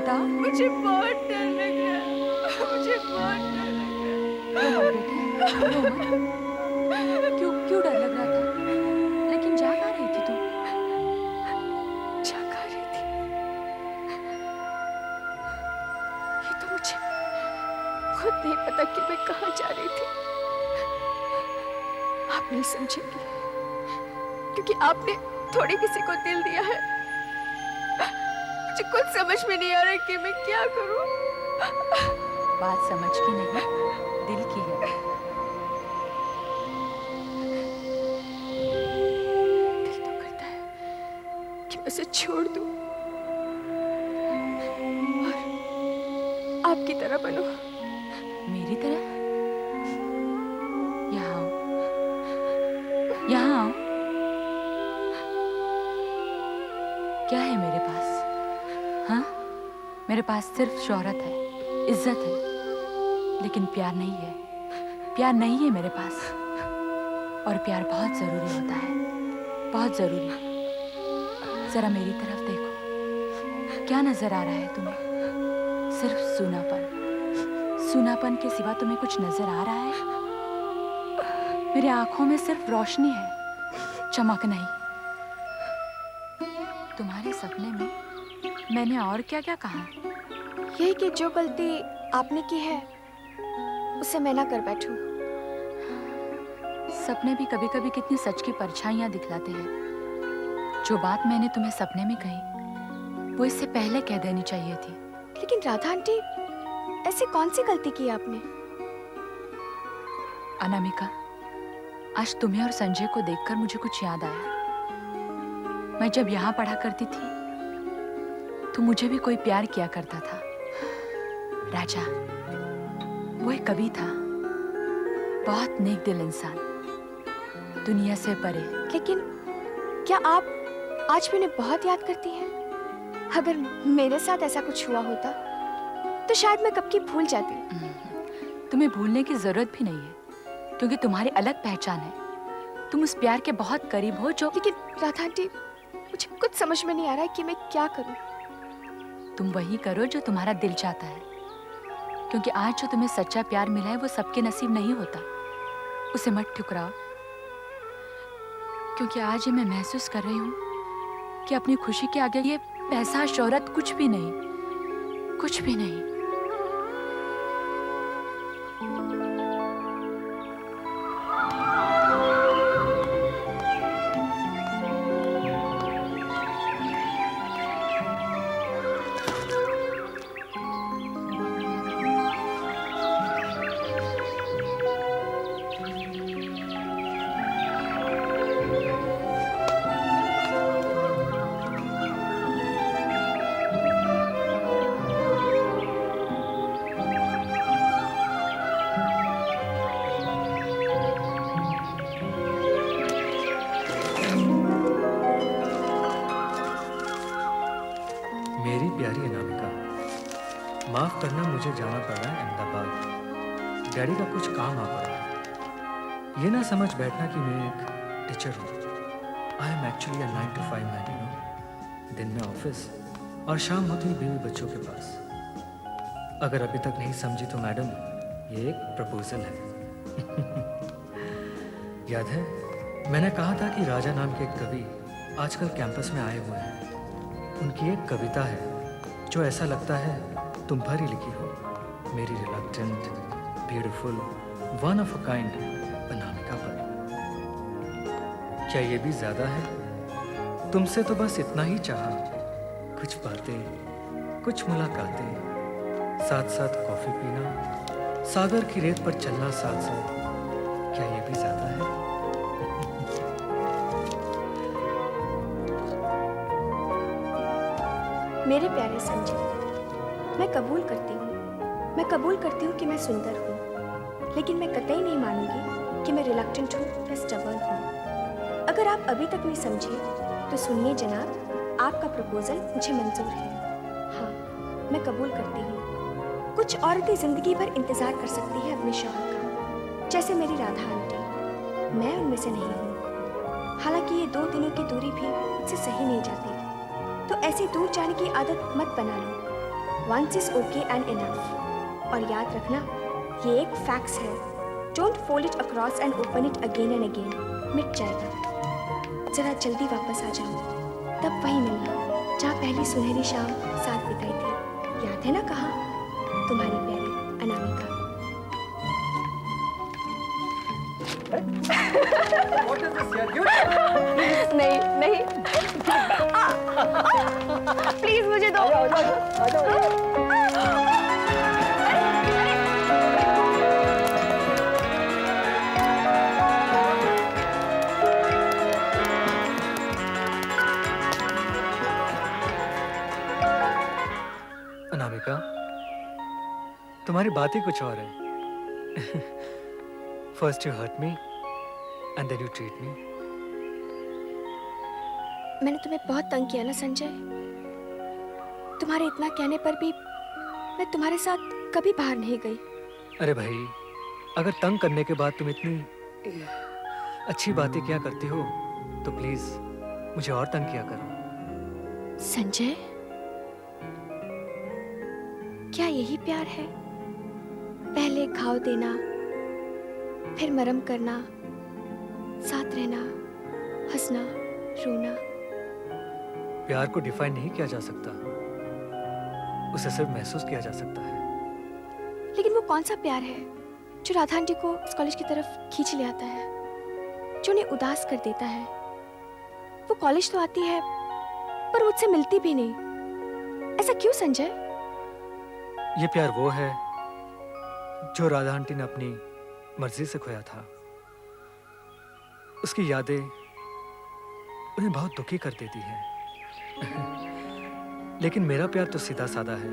बेटा? मुझे बहुत डर लग रहा है, मुझे बहुत डर लग रो रहा मत बेटे, रो मत। क्यों क्यों डर लग रहा था? लेकिन जा कहाँ रही थी तू? जा रही थी। ये तो मुझे खुद नहीं पता कि मैं कहाँ जा रही थी। आप नहीं समझेंगे क्योंकि आपने थोड़ी किसी को दिल दिया है। मुझे कुछ समझ में नहीं आ रहा कि मैं क्या करूं। बात समझ की नहीं, दिल की है। दिल तो करता है कि मैं उसे छोड़ दूं और आपकी तरह बनूं। मेरी तरह? यहाँ आओ, यहाँ आओ। क्या है मेरे पास? हाँ, मेरे पास सिर्फ शोहरत है, इज्जत है, लेकिन प्यार नहीं है। प्यार नहीं है मेरे पास। और प्यार बहुत जरूरी होता है, बहुत जरूरी। जरा मेरी तरफ देखो, क्या नजर आ रहा है तुम्हें? सिर्फ सूनापन। सूनापन के सिवा तुम्हें कुछ नजर आ रहा है? मेरी आंखों में सिर्फ रोशनी है, चमक नहीं। तुम्हारे सपने में मैंने और क्या क्या कहा? यही कि जो गलती आपने की है उसे मैं ना कर बैठूं। सपने भी कभी कभी कितनी सच की परछाइयां दिखलाते हैं। जो बात मैंने तुम्हें सपने में कही वो इससे पहले कह देनी चाहिए थी। लेकिन राधा आंटी, ऐसी कौन सी गलती की आपने? अनामिका, आज तुम्हें और संजय को देखकर मुझे कुछ याद आया। मैं जब यहाँ पढ़ा करती थी तो मुझे भी कोई प्यार किया करता था। राजा, वो एक कवि था, बहुत नेक दिल इंसान, दुनिया से परे। लेकिन क्या आप आज भी उन्हें बहुत याद करती हैं? अगर मेरे साथ ऐसा कुछ हुआ होता तो शायद मैं कब की भूल जाती। तुम्हें भूलने की जरूरत भी नहीं है, क्योंकि तुम्हारी अलग पहचान है। तुम उस प्यार के बहुत करीब हो जो। लेकिन राधा आंटी, मुझे कुछ समझ में नहीं आ रहा है कि मैं क्या करूं। तुम वही करो जो तुम्हारा दिल चाहता है, क्योंकि आज जो तुम्हें सच्चा प्यार मिला है वो सबके नसीब नहीं होता। उसे मत ठुकराओ, क्योंकि आज ये मैं महसूस कर रही हूँ कि अपनी खुशी के आगे ये पैसा शोहरत कुछ भी नहीं, कुछ भी नहीं। मेरी प्यारी अनामिका, माफ करना, मुझे जाना पड़ रहा है अहमदाबाद। डैडी का कुछ काम आ पड़ा है। ये ना समझ बैठना कि मैं एक टीचर हूँ। I am actually a 9 to 5 man, you know. दिन में ऑफिस और शाम होती है बीवी बच्चों के पास। अगर अभी तक नहीं समझी तो मैडम, ये एक प्रपोजल है। याद है मैंने कहा था कि राजा नाम के एक कवि आजकल कैंपस में आए हुए हैं। उनकी एक कविता है जो ऐसा लगता है तुम पर ही लिखी हो। मेरी reluctant, beautiful, one of a kind Anamika पर। क्या ये भी ज्यादा है? तुमसे तो बस इतना ही चाहा, कुछ बातें, कुछ मुलाकातें, साथ साथ कॉफी पीना, सागर की रेत पर चलना साथ साथ। क्या ये भी ज्यादा है? मेरे प्यारे संजय, मैं कबूल करती हूँ, मैं कबूल करती हूँ कि मैं सुंदर हूँ, लेकिन मैं कतई नहीं मानूंगी कि मैं रिलक्टेंट हूँ या स्टबर्न हूँ। अगर आप अभी तक नहीं समझे तो सुनिए जनाब, आपका प्रपोजल मुझे मंजूर है। हाँ, मैं कबूल करती हूँ। कुछ औरतें जिंदगी भर इंतजार कर सकती है अपने शौहर का, जैसे मेरी राधा आंटी। मैं उनमें से नहीं हूँ। हालांकि ये 2 दिनों की दूरी भी मुझसे सही नहीं जाती, तो ऐसे दूर जाने की आदत मत बना लो। Once is okay and enough. और याद रखना, ये एक फैक्ट्स है। Don't fold it across and open it again and again, मिट जाएगा। जरा जल्दी वापस आ जाओ, तब वही मिलना जहाँ पहली सुनहरी शाम साथ बिताई थी। याद है ना कहा? तुम्हारी प्यारी अनामिका। नहीं नहीं, प्लीज मुझे दो। अनामिका, तुम्हारी बात ही कुछ और है। First you hurt me and then you treat me. मैंने तुम्हें बहुत तंग किया ना संजय। तुम्हारे इतना कहने पर भी मैं तुम्हारे साथ कभी बाहर नहीं गई। अरे भाई, अगर तंग करने के बाद तुम इतनी अच्छी बातें क्या करती हो तो प्लीज मुझे और तंग किया करो। संजय, क्या यही प्यार है? पहले घाव देना, फिर मरहम करना, साथ रहना, हंसना, रोना। प्यार को डिफाइन नहीं किया जा सकता, उसे सिर्फ महसूस किया जा सकता है। लेकिन वो कौन सा प्यार है जो राधा आंटी को इस कॉलेज की तरफ खींच ले आता है, जो उन्हें उदास कर देता है? वो कॉलेज तो आती है पर मुझसे मिलती भी नहीं। ऐसा क्यों संजय? ये प्यार वो है जो राधा आंटी ने अपनी मर्जी से खोया था। उसकी यादें उन्हें बहुत दुखी कर देती हैं। लेकिन मेरा प्यार तो सीधा साधा है।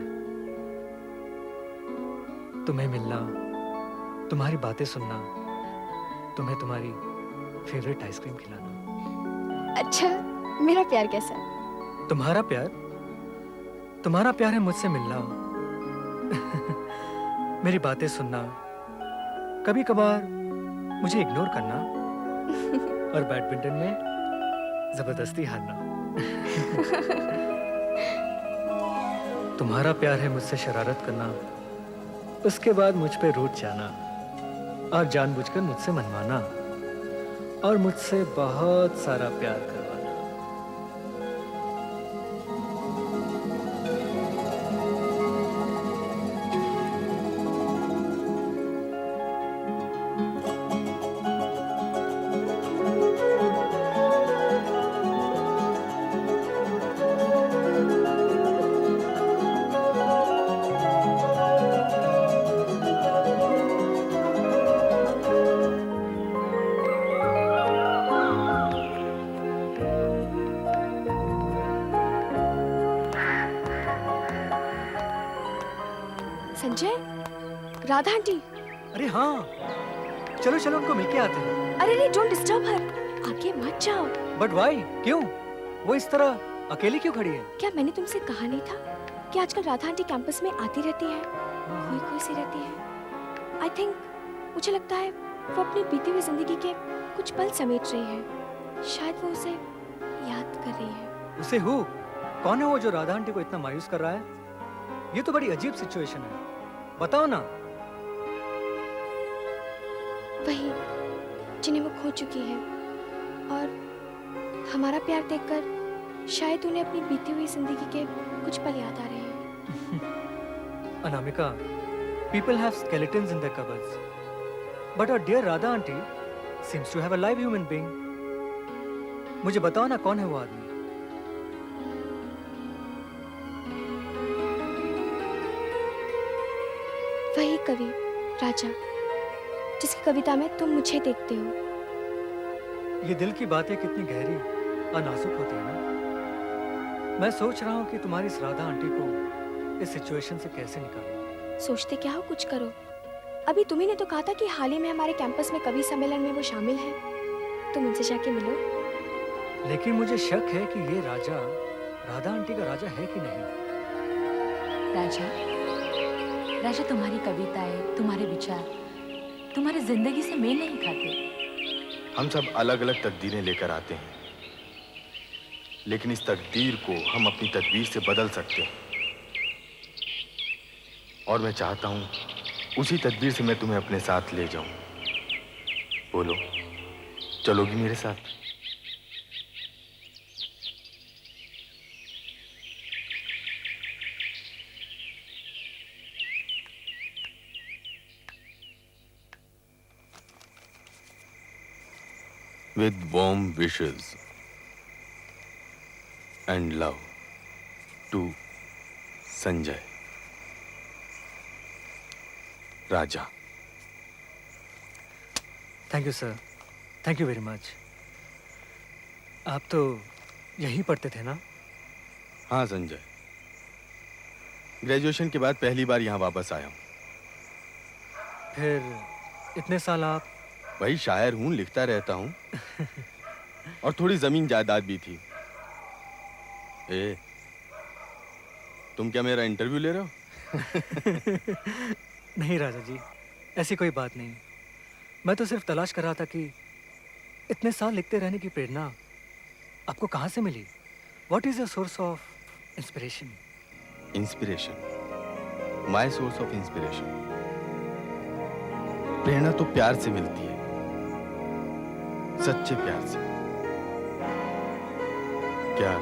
तुम्हें मिलना, तुम्हारी बातें सुनना, तुम्हें तुम्हारी फेवरेट आइसक्रीम खिलाना। अच्छा, मेरा प्यार कैसा? तुम्हारा प्यार है मुझसे मिलना, मेरी बातें सुनना, कभी कभार मुझे इग्नोर करना और बैडमिंटन में जबरदस्ती हारना। तुम्हारा प्यार है मुझसे शरारत करना, उसके बाद मुझ पे रूठ जाना और जानबूझकर मुझसे मनवाना और मुझसे बहुत सारा प्यार करवाना। संजय, राधा आंटी। अरे हाँ, चलो चलो उनको मिलके आते हैं। अरे नहीं, डोंट डिस्टर्ब हर, आगे मत जाओ। But why? क्यों? वो इस तरह अकेली क्यों खड़ी है? क्या मैंने तुमसे कहा नहीं था कि आजकल राधा आंटी कैंपस में आती रहती है, कोई कोई सी रहती है। आई थिंक, मुझे लगता है वो अपनी बीती हुई जिंदगी के कुछ पल समेट रही है। शायद वो उसे याद कर रही है। उसे हु? कौन है वो जो राधा आंटी को इतना मायूस कर रहा है? ये तो बड़ी अजीब सिचुएशन है, बताओ ना। वही जिन्हें वो खो चुकी है, और हमारा प्यार देखकर शायद उन्हें अपनी बीती हुई जिंदगी के कुछ पल याद आ रहे हैं। Anamika, people have skeletons in their cupboards, but our dear Radha auntie seems to have a live human being. मुझे बताओ ना, कौन है वो आदमी? वही कवि राजा, जिसकी कविता में तुम मुझे देखते हो। ये दिल की बातें कितनी गहरी और नाजुक होती है ना। मैं सोच रहा हूँ कि तुम्हारी इस राधा आंटी को इस सिचुएशन से कैसे निकालूं। सोचते क्या हो, कुछ करो। अभी तुम्ही ने तो कहा था कि हाल ही में हमारे कैंपस में कवि सम्मेलन में वो शामिल है, तुम उनसे जाके मिलो। लेकिन मुझे शक है कि ये राजा राधा आंटी का राजा है कि नहीं। राजा, तुम्हारी कविताएं, तुम्हारे विचार तुम्हारी जिंदगी से मेल नहीं खाते। हम सब अलग अलग तकदीरें लेकर आते हैं, लेकिन इस तकदीर को हम अपनी तदबीर से बदल सकते हैं। और मैं चाहता हूँ उसी तदबीर से मैं तुम्हें अपने साथ ले जाऊं। बोलो, चलोगी मेरे साथ? With warm wishes and love to Sanjay. Raja. Thank you sir, thank you very much. आप तो यहीं पढ़ते थे ना? हाँ संजय, ग्रेजुएशन के बाद पहली बार यहाँ वापस आया हूँ। फिर इतने साल आप? वही शायर हूँ, लिखता रहता हूँ। और थोड़ी जमीन जायदाद भी थी। ए, तुम क्या मेरा इंटरव्यू ले रहे हो? नहीं राजा जी, ऐसी कोई बात नहीं। मैं तो सिर्फ तलाश कर रहा था कि इतने साल लिखते रहने की प्रेरणा आपको कहाँ से मिली? What is your source of inspiration? Inspiration, my source of inspiration. प्रेरणा तो प्यार से मिलती है, सच्चे प्यार से। क्या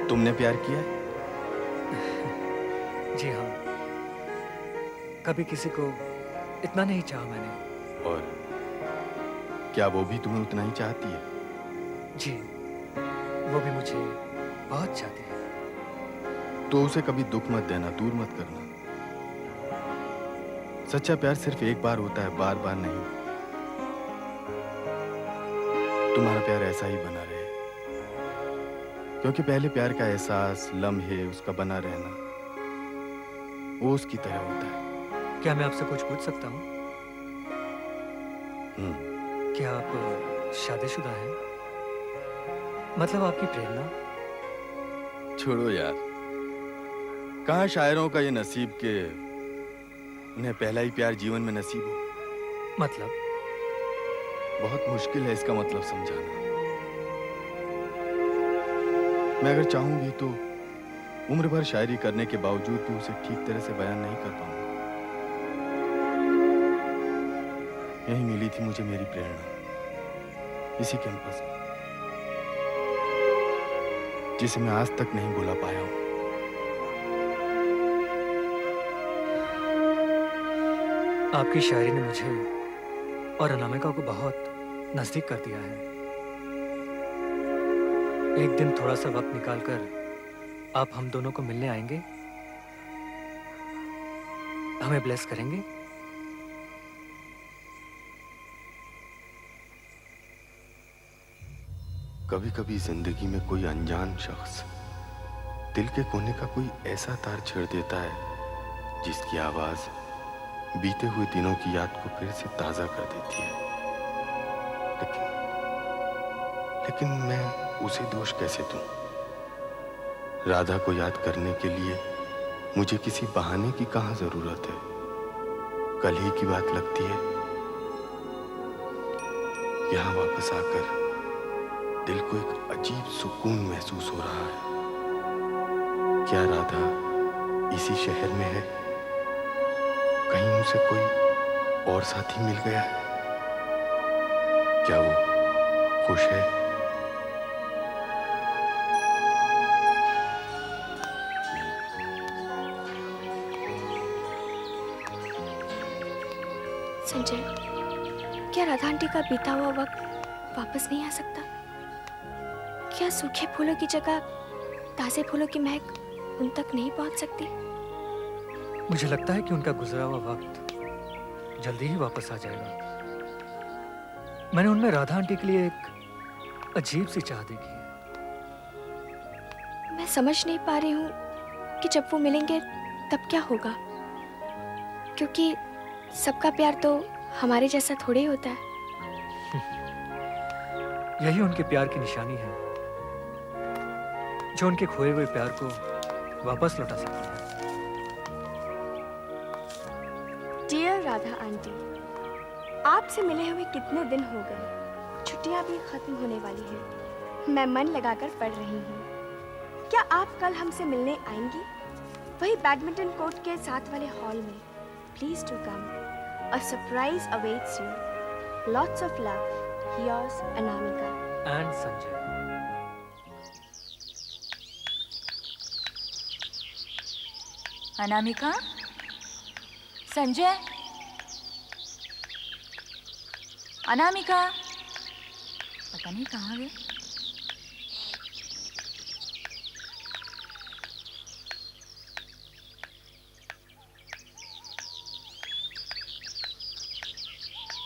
तुमने प्यार किया है? जी हाँ, कभी किसी को इतना नहीं चाहा मैंने। और क्या वो भी तुम्हें उतना ही चाहती है? जी, वो भी मुझे बहुत चाहती है। तो उसे कभी दुख मत देना, दूर मत करना। सच्चा प्यार सिर्फ एक बार होता है, बार बार नहीं। तुम्हारा प्यार ऐसा ही बना रहे, क्योंकि पहले प्यार का एहसास, लम्हे, उसका बना रहना वो उसकी तरह होता है। क्या मैं आपसे कुछ पूछ सकता हूँ? क्या आप शादीशुदा हैं? मतलब आपकी प्रेरणा? छोड़ो यार, कहाँ शायरों का ये नसीब के उन्हें पहला ही प्यार जीवन में नसीब हो। मतलब? बहुत मुश्किल है इसका मतलब समझाना। मैं अगर चाहूं भी तो उम्र भर शायरी करने के बावजूद भी उसे ठीक तरह से बयान नहीं कर पाऊंगा। यही मिली थी मुझे मेरी प्रेरणा, इसी कैंपस में, जिसे मैं आज तक नहीं भुला पाया हूं। आपकी शायरी ने मुझे और अनामिका को बहुत नजदीक कर दिया है। एक दिन थोड़ा सा वक्त निकालकर आप हम दोनों को मिलने आएंगे? हमें ब्लेस करेंगे? कभी कभी जिंदगी में कोई अनजान शख्स दिल के कोने का कोई ऐसा तार छेड़ देता है जिसकी आवाज बीते हुए दिनों की याद को फिर से ताजा कर देती है। लेकिन मैं उसे दोष कैसे दूं? राधा को याद करने के लिए मुझे किसी बहाने की कहां जरूरत है? कल ही की बात लगती है। यहां वापस आकर दिल को एक अजीब सुकून महसूस हो रहा है। क्या राधा इसी शहर में है? कहीं उसे कोई और साथी मिल गया है? क्या वो खुश है? संजय, क्या राधा आंटी का बीता हुआ वक्त वापस नहीं आ सकता? क्या सूखे फूलों की जगह ताजे फूलों की महक उन तक नहीं पहुंच सकती? मुझे लगता है कि उनका गुजरा हुआ वक्त जल्दी ही वापस आ जाएगा। मैंने उनमें राधा आंटी के लिए एक अजीब सी चाह देखी है। मैं समझ नहीं पा रही हूँ कि जब वो मिलेंगे तब क्या होगा, क्योंकि सबका प्यार तो हमारे जैसा थोड़े ही होता है। यही उनके प्यार की निशानी है, जो उनके खोए हुए प्यार को वापस लौटा सकती है। डियर राधा आंटी, आपसे मिले हुए कितने दिन हो गए। छुट्टियां भी खत्म होने वाली हैं। मैं मन लगाकर पढ़ रही हूँ। क्या आप कल हमसे मिलने आएंगी? वही बैडमिंटन कोर्ट के साथ वाले हॉल में। Please to come, a surprise awaits you. Lots of love, yours Anamika. And Sanjay. Anamika, Sanjay, Anamika, पता नहीं कहाँ गए।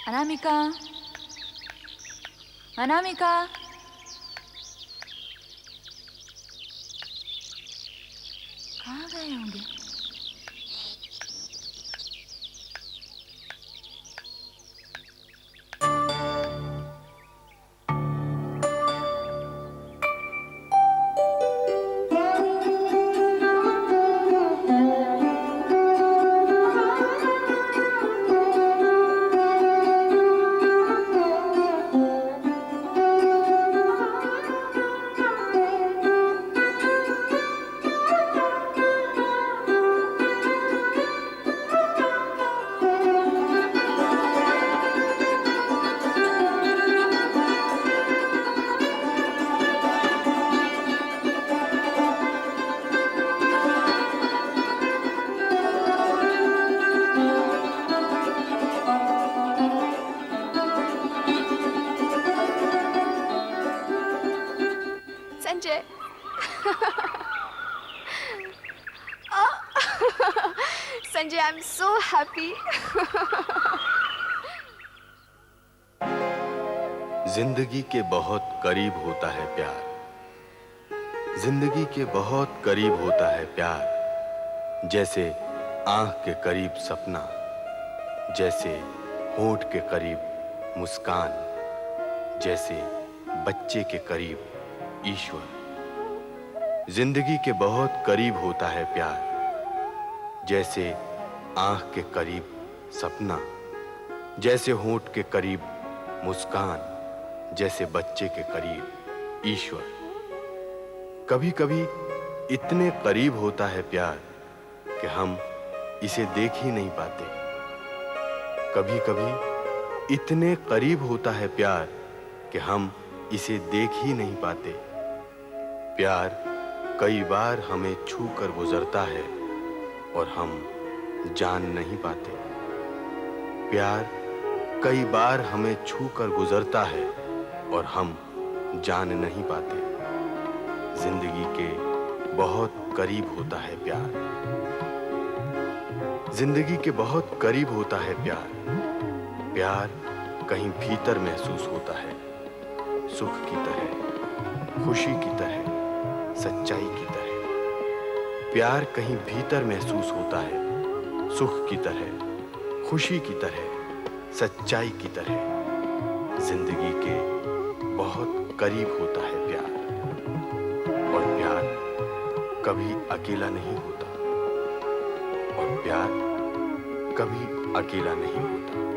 अनामिका, अनामिका, कहाँ गए होंगे? Sanjay, Sanjay, I am so happy. जिंदगी के बहुत करीब होता है प्यार, जिंदगी के बहुत करीब होता है प्यार। जैसे आंख के करीब सपना, जैसे होंठ के करीब मुस्कान, जैसे बच्चे के करीब ईश्वर। जिंदगी के बहुत करीब होता है प्यार, जैसे आंख के करीब सपना, जैसे होंठ के करीब मुस्कान, जैसे बच्चे के करीब ईश्वर। कभी कभी इतने करीब होता है प्यार कि हम इसे देख ही नहीं पाते। कभी कभी इतने करीब होता है प्यार कि हम इसे देख ही नहीं पाते। प्यार कई बार हमें छू कर गुजरता है और हम जान नहीं पाते। प्यार कई बार हमें छू कर गुजरता है और हम जान नहीं पाते। जिंदगी के बहुत करीब होता है प्यार, जिंदगी के बहुत करीब होता है प्यार। प्यार कहीं भीतर महसूस होता है, सुख की तरह, खुशी की तरह, सच्चाई की तरह। प्यार कहीं भीतर महसूस होता है, सुख की तरह, खुशी की तरह, सच्चाई की तरह। जिंदगी के बहुत करीब होता है प्यार, और प्यार कभी अकेला नहीं होता, और प्यार कभी अकेला नहीं होता।